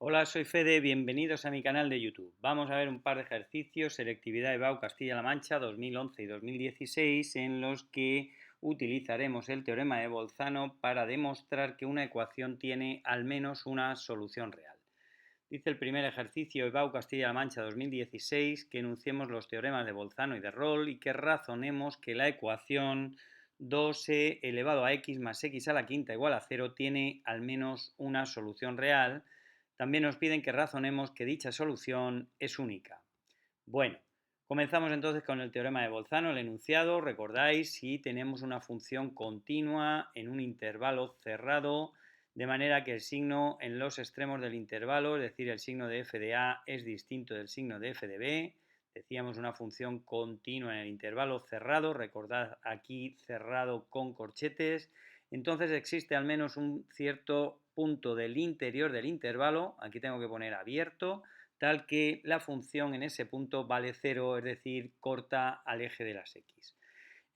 Hola, soy Fede, bienvenidos a mi canal de YouTube. Vamos a ver un par de ejercicios, selectividad EBAU Castilla-La Mancha 2011 y 2016, en los que utilizaremos el teorema de Bolzano para demostrar que una ecuación tiene al menos una solución real. Dice el primer ejercicio EBAU Castilla-La Mancha 2016 que enunciemos los teoremas de Bolzano y de Rolle y que razonemos que la ecuación 2e elevado a x más x a la quinta igual a 0 tiene al menos una solución real. También nos piden que razonemos que dicha solución es única. Bueno, comenzamos entonces con el teorema de Bolzano, el enunciado. Recordáis, si tenemos una función continua en un intervalo cerrado, de manera que el signo en los extremos del intervalo, es decir, el signo de f de a es distinto del signo de f de b. Decíamos una función continua en el intervalo cerrado, recordad aquí cerrado con corchetes. Entonces existe al menos un cierto punto del interior del intervalo, aquí tengo que poner abierto, tal que la función en ese punto vale 0, es decir, corta al eje de las x.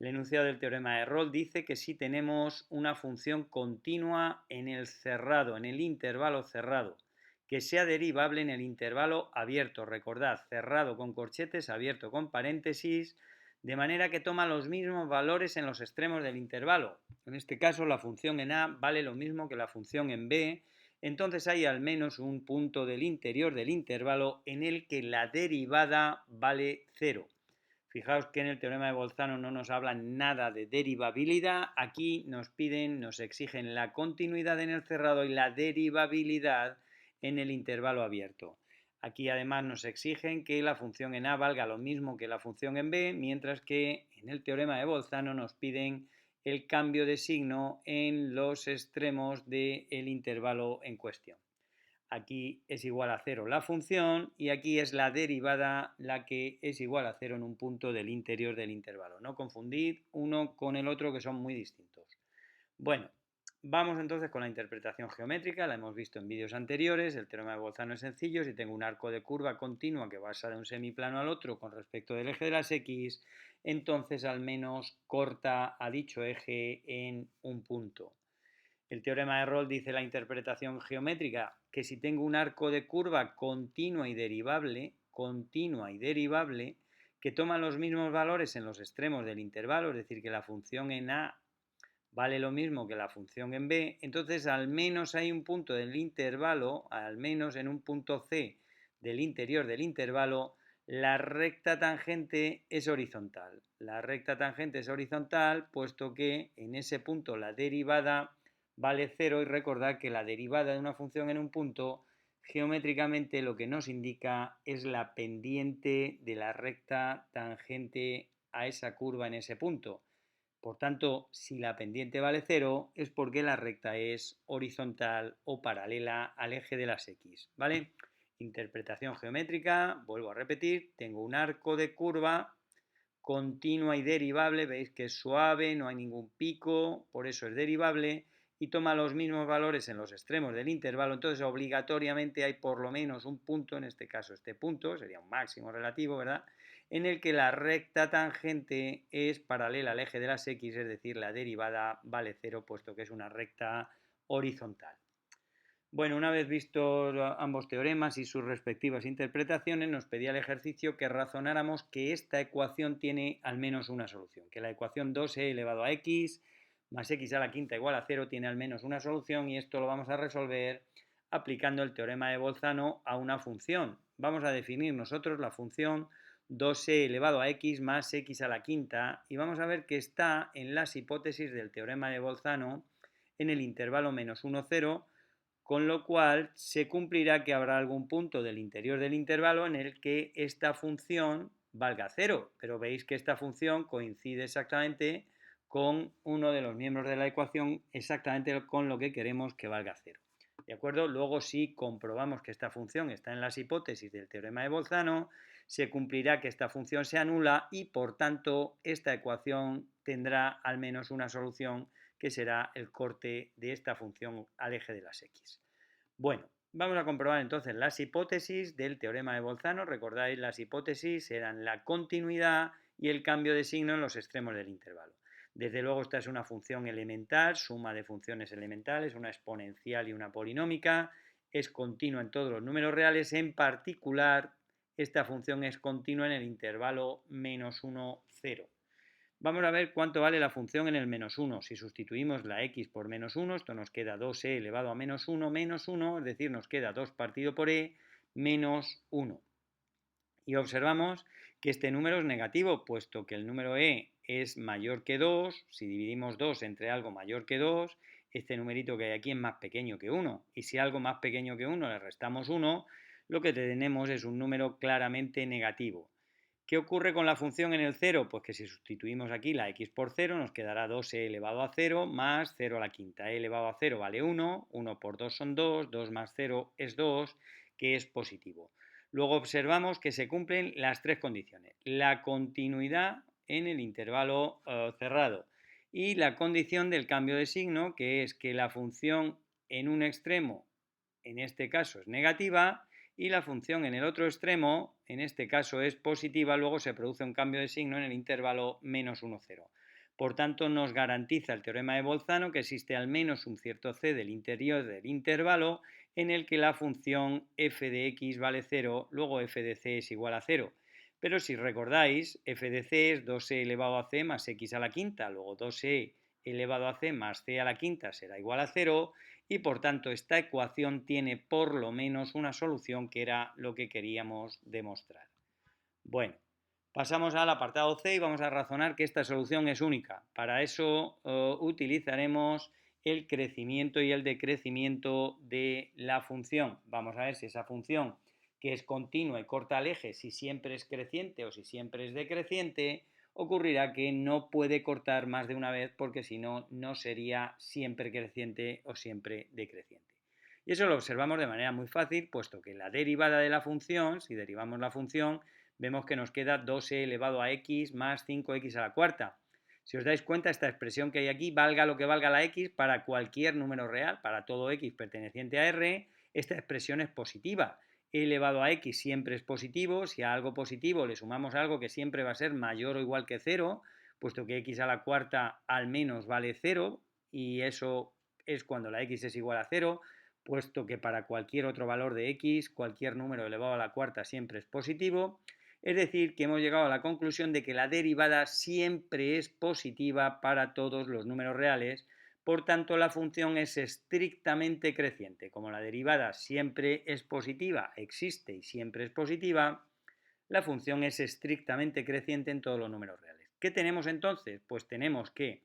El enunciado del teorema de Rolle dice que si tenemos una función continua en el cerrado, en el intervalo cerrado, que sea derivable en el intervalo abierto, recordad, cerrado con corchetes, abierto con paréntesis, de manera que toma los mismos valores en los extremos del intervalo. En este caso, la función en A vale lo mismo que la función en B, entonces hay al menos un punto del interior del intervalo en el que la derivada vale 0. Fijaos que en el teorema de Bolzano no nos hablan nada de derivabilidad, aquí nos exigen la continuidad en el cerrado y la derivabilidad en el intervalo abierto. Aquí además nos exigen que la función en A valga lo mismo que la función en B, mientras que en el teorema de Bolzano nos piden el cambio de signo en los extremos del intervalo en cuestión. Aquí es igual a 0 la función y aquí es la derivada la que es igual a 0 en un punto del interior del intervalo. No confundid uno con el otro, que son muy distintos. Bueno, vamos entonces con la interpretación geométrica, la hemos visto en vídeos anteriores. El teorema de Bolzano es sencillo. Si tengo un arco de curva continua que pasa de un semiplano al otro con respecto del eje de las x, entonces al menos corta a dicho eje en un punto. El teorema de Rolle dice la interpretación geométrica que si tengo un arco de curva continua y derivable, que toma los mismos valores en los extremos del intervalo, es decir, que la función en A vale lo mismo que la función en B, entonces al menos hay un punto del intervalo, al menos en un punto C del interior del intervalo, la recta tangente es horizontal. La recta tangente es horizontal, puesto que en ese punto la derivada vale 0 y recordad que la derivada de una función en un punto geométricamente lo que nos indica es la pendiente de la recta tangente a esa curva en ese punto. Por tanto, si la pendiente vale 0 es porque la recta es horizontal o paralela al eje de las x, ¿vale? Interpretación geométrica, vuelvo a repetir, tengo un arco de curva continua y derivable, veis que es suave, no hay ningún pico, por eso es derivable, y toma los mismos valores en los extremos del intervalo, entonces obligatoriamente hay por lo menos un punto, en este caso este punto, sería un máximo relativo, ¿verdad?, en el que la recta tangente es paralela al eje de las x, es decir, la derivada vale 0, puesto que es una recta horizontal. Bueno, una vez vistos ambos teoremas y sus respectivas interpretaciones, nos pedía el ejercicio que razonáramos que esta ecuación tiene al menos una solución, que la ecuación 2e elevado a x más x a la quinta igual a 0 tiene al menos una solución, y esto lo vamos a resolver aplicando el teorema de Bolzano a una función. Vamos a definir nosotros la función 2e elevado a x más x a la quinta y vamos a ver que está en las hipótesis del teorema de Bolzano en el intervalo menos 1, 0, con lo cual se cumplirá que habrá algún punto del interior del intervalo en el que esta función valga 0, pero veis que esta función coincide exactamente con uno de los miembros de la ecuación, exactamente con lo que queremos que valga 0. ¿De acuerdo? Luego, si comprobamos que esta función está en las hipótesis del teorema de Bolzano, se cumplirá que esta función sea nula y, por tanto, esta ecuación tendrá al menos una solución, que será el corte de esta función al eje de las x. Bueno, vamos a comprobar entonces las hipótesis del teorema de Bolzano. Recordáis, las hipótesis eran la continuidad y el cambio de signo en los extremos del intervalo. Desde luego, esta es una función elemental, suma de funciones elementales, una exponencial y una polinómica. es continua en todos los números reales, en particular esta función es continua en el intervalo -1, 0. Vamos a ver cuánto vale la función en el -1. Si sustituimos la x por -1, esto nos queda 2e elevado a -1 menos 1, es decir, nos queda 2 partido por e menos 1. Y observamos que este número es negativo, puesto que el número e es mayor que 2. Si dividimos 2 entre algo mayor que 2, este numerito que hay aquí es más pequeño que 1. Y si algo más pequeño que 1 le restamos 1, lo que tenemos es un número claramente negativo. ¿Qué ocurre con la función en el 0? Pues que si sustituimos aquí la x por 0 nos quedará 2e elevado a 0 más 0 a la quinta. E elevado a 0 vale 1, 1 por 2 son 2, 2 más 0 es 2, que es positivo. Luego observamos que se cumplen las tres condiciones. La continuidad en el intervalo cerrado y la condición del cambio de signo, que es que la función en un extremo, en este caso es negativa, y la función en el otro extremo, en este caso es positiva, luego se produce un cambio de signo en el intervalo -1, 0. Por tanto, nos garantiza el teorema de Bolzano que existe al menos un cierto c del interior del intervalo en el que la función f de x vale 0, luego f de c es igual a 0. Pero si recordáis, f de c es 2e elevado a c más x a la quinta, luego 2e elevado a c más c a la quinta será igual a 0, y por tanto esta ecuación tiene por lo menos una solución, que era lo que queríamos demostrar. Bueno, pasamos al apartado C y vamos a razonar que esta solución es única. Para eso utilizaremos el crecimiento y el decrecimiento de la función. Vamos a ver si esa función, que es continua y corta al eje, si siempre es creciente o si siempre es decreciente, ocurrirá que no puede cortar más de una vez, porque si no, no sería siempre creciente o siempre decreciente. Y eso lo observamos de manera muy fácil, puesto que la derivada de la función, si derivamos la función, vemos que nos queda 2e elevado a x más 5x a la cuarta. Si os dais cuenta, esta expresión que hay aquí, valga lo que valga la x, para cualquier número real, para todo x perteneciente a R, esta expresión es positiva. E elevado a x siempre es positivo. Si a algo positivo le sumamos algo que siempre va a ser mayor o igual que 0, puesto que x a la cuarta al menos vale 0, y eso es cuando la x es igual a 0, puesto que para cualquier otro valor de x, cualquier número elevado a la cuarta siempre es positivo. Es decir, que hemos llegado a la conclusión de que la derivada siempre es positiva para todos los números reales. Por tanto, la función es estrictamente creciente. Como la derivada siempre es positiva, existe y siempre es positiva, la función es estrictamente creciente en todos los números reales. ¿Qué tenemos entonces? Pues tenemos que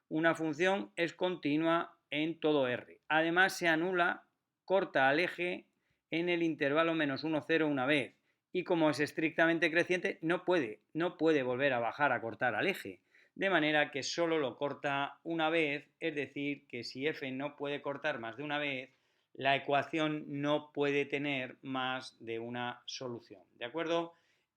una función es continua en todo R. Además, se anula, corta al eje en el intervalo -1, 0 una vez. Y como es estrictamente creciente, no puede volver a bajar a cortar al eje. De manera que solo lo corta una vez, es decir, que si f no puede cortar más de una vez, la ecuación no puede tener más de una solución. ¿De acuerdo?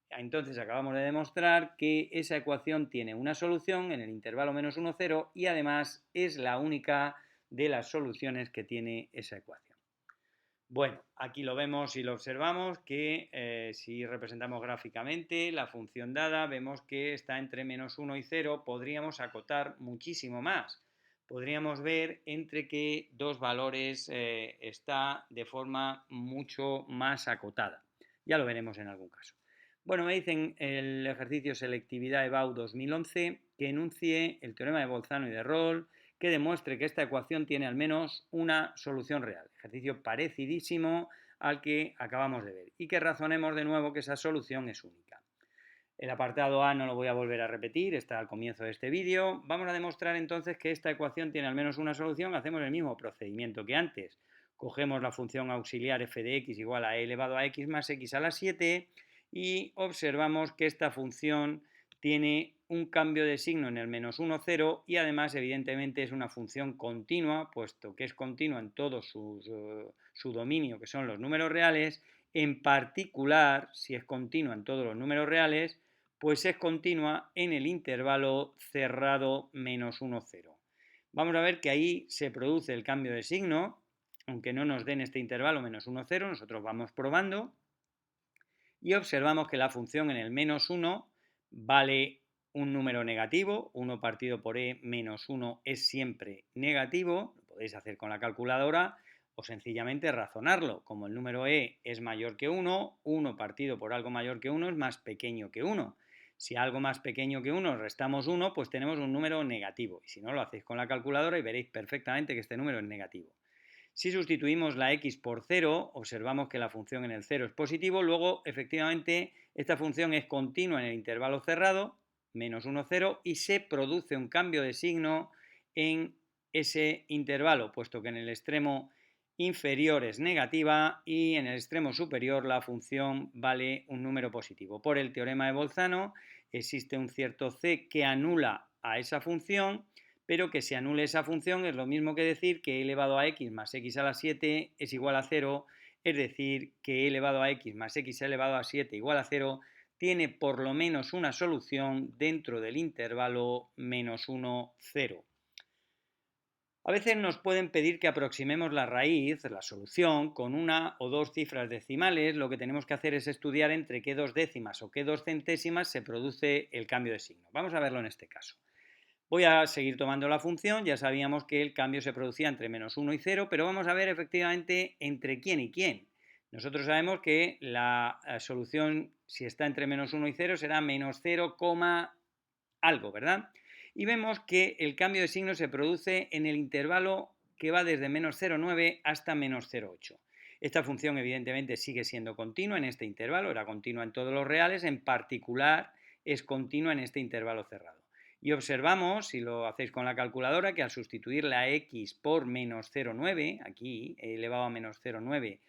Entonces acabamos de demostrar que esa ecuación tiene una solución en el intervalo -1, 0 y además es la única de las soluciones que tiene esa ecuación. Bueno, aquí lo vemos y lo observamos que si representamos gráficamente la función dada, vemos que está entre -1 y 0. Podríamos acotar muchísimo más. Podríamos ver entre qué dos valores está de forma mucho más acotada. Ya lo veremos en algún caso. Bueno, me dicen el ejercicio Selectividad EBAU 2011 que enuncie el teorema de Bolzano y de Rolle que demuestre que esta ecuación tiene al menos una solución real. Ejercicio parecidísimo al que acabamos de ver. Y que razonemos de nuevo que esa solución es única. El apartado A no lo voy a volver a repetir, está al comienzo de este vídeo. Vamos a demostrar entonces que esta ecuación tiene al menos una solución. Hacemos el mismo procedimiento que antes. Cogemos la función auxiliar f de x igual a e elevado a x más x a la 7 y observamos que esta función tiene un cambio de signo en el -1, 0 y además evidentemente es una función continua, puesto que es continua en todo su dominio, que son los números reales. En particular, si es continua en todos los números reales, pues es continua en el intervalo cerrado -1, 0. Vamos a ver que ahí se produce el cambio de signo, aunque no nos den este intervalo -1, 0, nosotros vamos probando y observamos que la función en el -1 vale un número negativo. 1 partido por e menos 1 es siempre negativo, lo podéis hacer con la calculadora, O sencillamente razonarlo. Como el número e es mayor que 1, 1 partido por algo mayor que 1 es más pequeño que 1. Si algo más pequeño que 1 restamos 1, pues tenemos un número negativo. Y si no, lo hacéis con la calculadora y veréis perfectamente que este número es negativo. Si sustituimos la x por 0, observamos que la función en el 0 es positivo. Luego, efectivamente, esta función es continua en el intervalo cerrado, menos 1, 0, y se produce un cambio de signo en ese intervalo, puesto que en el extremo inferior es negativa y en el extremo superior la función vale un número positivo. Por el teorema de Bolzano existe un cierto c que anula a esa función, pero que se anule esa función es lo mismo que decir que e elevado a x más x a la 7 es igual a 0, es decir, que e elevado a x más x elevado a 7 igual a 0 tiene por lo menos una solución dentro del intervalo menos 1, 0. A veces nos pueden pedir que aproximemos la raíz, la solución, con una o dos cifras decimales. Lo que tenemos que hacer es estudiar entre qué dos décimas o qué dos centésimas se produce el cambio de signo. Vamos a verlo en este caso. Voy a seguir tomando la función, ya sabíamos que el cambio se producía entre menos 1 y 0, pero vamos a ver efectivamente entre quién y quién. Nosotros sabemos que la solución, si está entre menos 1 y 0, será menos 0, algo, ¿verdad? Y vemos que el cambio de signo se produce en el intervalo que va desde menos 0,9 hasta menos 0,8. Esta función evidentemente sigue siendo continua en este intervalo, era continua en todos los reales, en particular es continua en este intervalo cerrado. Y observamos, si lo hacéis con la calculadora, que al sustituir la x por menos 0,9, aquí he elevado a menos 0,9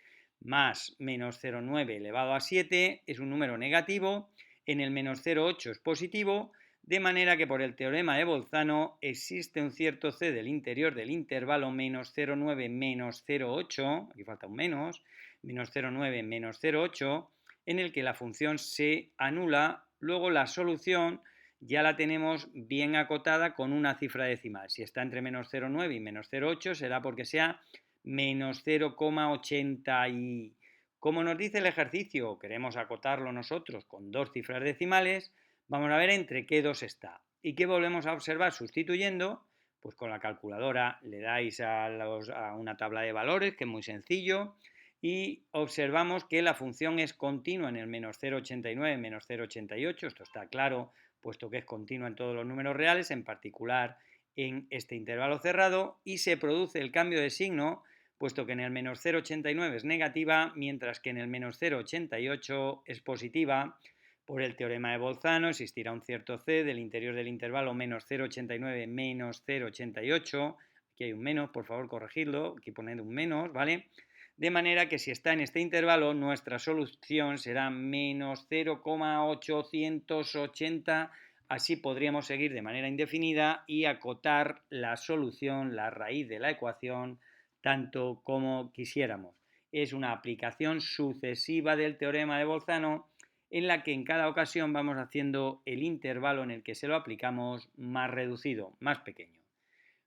más menos 0,9 elevado a 7 es un número negativo, en el menos 0,8 es positivo, de manera que por el teorema de Bolzano existe un cierto c del interior del intervalo menos 0,9 menos 0,8, aquí falta un menos 0,9 menos 0,8, en el que la función se anula. Luego la solución ya la tenemos bien acotada con una cifra decimal. Si está entre menos 0,9 y menos 0,8 será porque sea menos 0,80 y... Como nos dice el ejercicio, queremos acotarlo nosotros con dos cifras decimales, vamos a ver entre qué dos está. ¿Y qué volvemos a observar sustituyendo? Pues con la calculadora le dais a una tabla de valores, que es muy sencillo, y observamos que la función es continua en el menos 0,89, menos 0,88, esto está claro, puesto que es continua en todos los números reales, en particular en este intervalo cerrado, y se produce el cambio de signo, puesto que en el menos 0,89 es negativa, mientras que en el menos 0,88 es positiva. Por el teorema de Bolzano existirá un cierto c del interior del intervalo menos 0,89 menos 0,88. Aquí hay un menos, por favor corregidlo, aquí poned un menos, ¿vale? De manera que si está en este intervalo, nuestra solución será menos 0,880. Así podríamos seguir de manera indefinida y acotar la solución, la raíz de la ecuación, tanto como quisiéramos. Es una aplicación sucesiva del teorema de Bolzano en la que en cada ocasión vamos haciendo el intervalo en el que se lo aplicamos más reducido, más pequeño.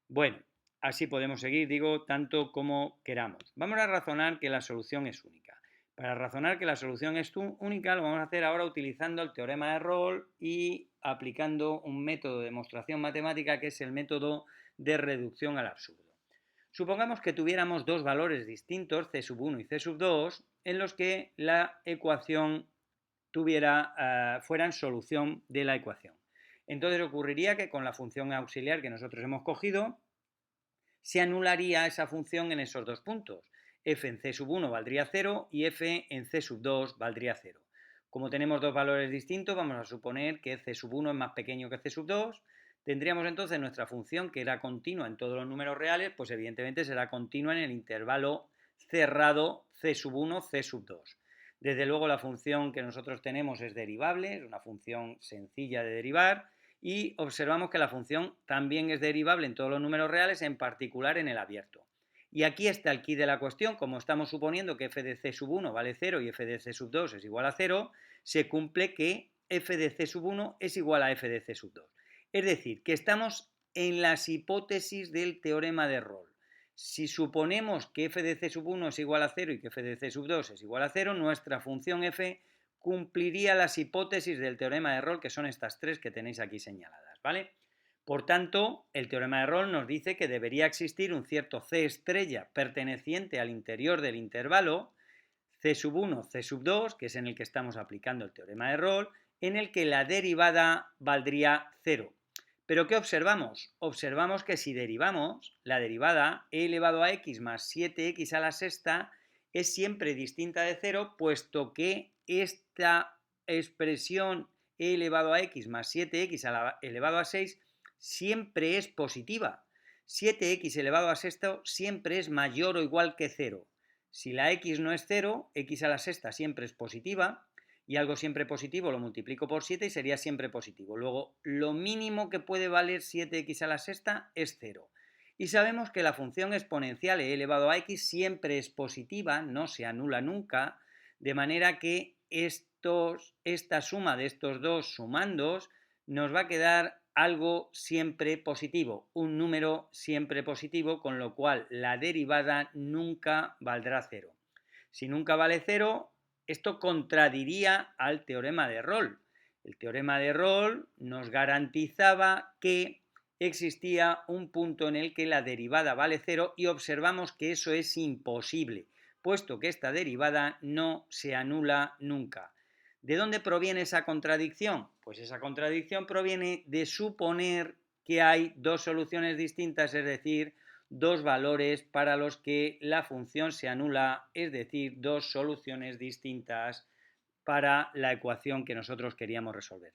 Bueno, así podemos seguir, digo, tanto como queramos. Vamos a razonar que la solución es única. Para razonar que la solución es única lo vamos a hacer ahora utilizando el teorema de Rolle y aplicando un método de demostración matemática que es el método de reducción al absurdo. Supongamos que tuviéramos dos valores distintos, c1 y c2, en los que la ecuación fueran solución de la ecuación. Entonces ocurriría que con la función auxiliar que nosotros hemos cogido, se anularía esa función en esos dos puntos. F en C1 valdría 0 y F en C2 valdría 0. Como tenemos dos valores distintos, vamos a suponer que C1 es más pequeño que C2. Tendríamos entonces nuestra función, que era continua en todos los números reales, pues evidentemente será continua en el intervalo cerrado C1, C2. Desde luego la función que nosotros tenemos es derivable, es una función sencilla de derivar, y observamos que la función también es derivable en todos los números reales, en particular en el abierto. Y aquí está el quid de la cuestión. Como estamos suponiendo que f de c1 vale 0 y f de c2 es igual a 0, se cumple que f de c1 es igual a f de c2. Es decir, que estamos en las hipótesis del teorema de Rolle. Si suponemos que f de c1 es igual a 0 y que f de c2 es igual a 0, nuestra función f cumpliría las hipótesis del teorema de Rolle, que son estas tres que tenéis aquí señaladas, ¿vale? Por tanto, el teorema de Rolle nos dice que debería existir un cierto C estrella perteneciente al interior del intervalo C1, C2, que es en el que estamos aplicando el teorema de Rolle, en el que la derivada valdría 0. ¿Pero qué observamos? Observamos que si derivamos, la derivada e elevado a x más 7x a la sexta es siempre distinta de 0, puesto que esta expresión e elevado a x más 7x elevado a 6 siempre es positiva. 7x elevado a sexto siempre es mayor o igual que 0. Si la x no es 0, x a la sexta siempre es positiva, y algo siempre positivo lo multiplico por 7 y sería siempre positivo. Luego, lo mínimo que puede valer 7x a la sexta es 0. Y sabemos que la función exponencial e elevado a x siempre es positiva, no se anula nunca, de manera que esta suma de estos dos sumandos nos va a quedar algo siempre positivo, un número siempre positivo, con lo cual la derivada nunca valdrá 0. Si nunca vale 0, esto contradiría al teorema de Rolle. El teorema de Rolle nos garantizaba que existía un punto en el que la derivada vale 0 y observamos que eso es imposible, puesto que esta derivada no se anula nunca. ¿De dónde proviene esa contradicción? Pues esa contradicción proviene de suponer que hay dos soluciones distintas, es decir, dos valores para los que la función se anula, es decir, dos soluciones distintas para la ecuación que nosotros queríamos resolver.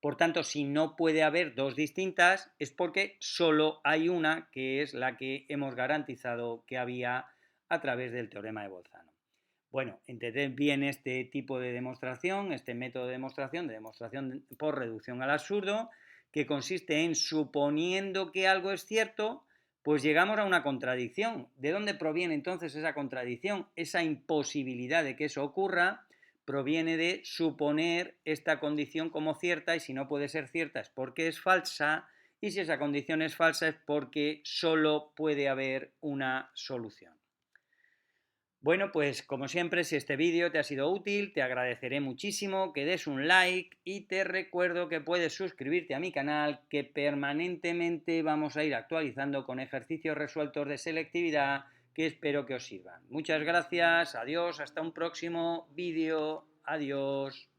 Por tanto, si no puede haber dos distintas, es porque solo hay una, que es la que hemos garantizado que había a través del teorema de Bolzano. Bueno, entended bien este tipo de demostración, este método de demostración por reducción al absurdo, que consiste en suponiendo que algo es cierto, pues llegamos a una contradicción. ¿De dónde proviene entonces esa contradicción? Esa imposibilidad de que eso ocurra proviene de suponer esta condición como cierta, y si no puede ser cierta es porque es falsa, y si esa condición es falsa es porque solo puede haber una solución. Bueno, pues como siempre, si este vídeo te ha sido útil, te agradeceré muchísimo que des un like y te recuerdo que puedes suscribirte a mi canal, que permanentemente vamos a ir actualizando con ejercicios resueltos de selectividad que espero que os sirvan. Muchas gracias, adiós, hasta un próximo vídeo, adiós.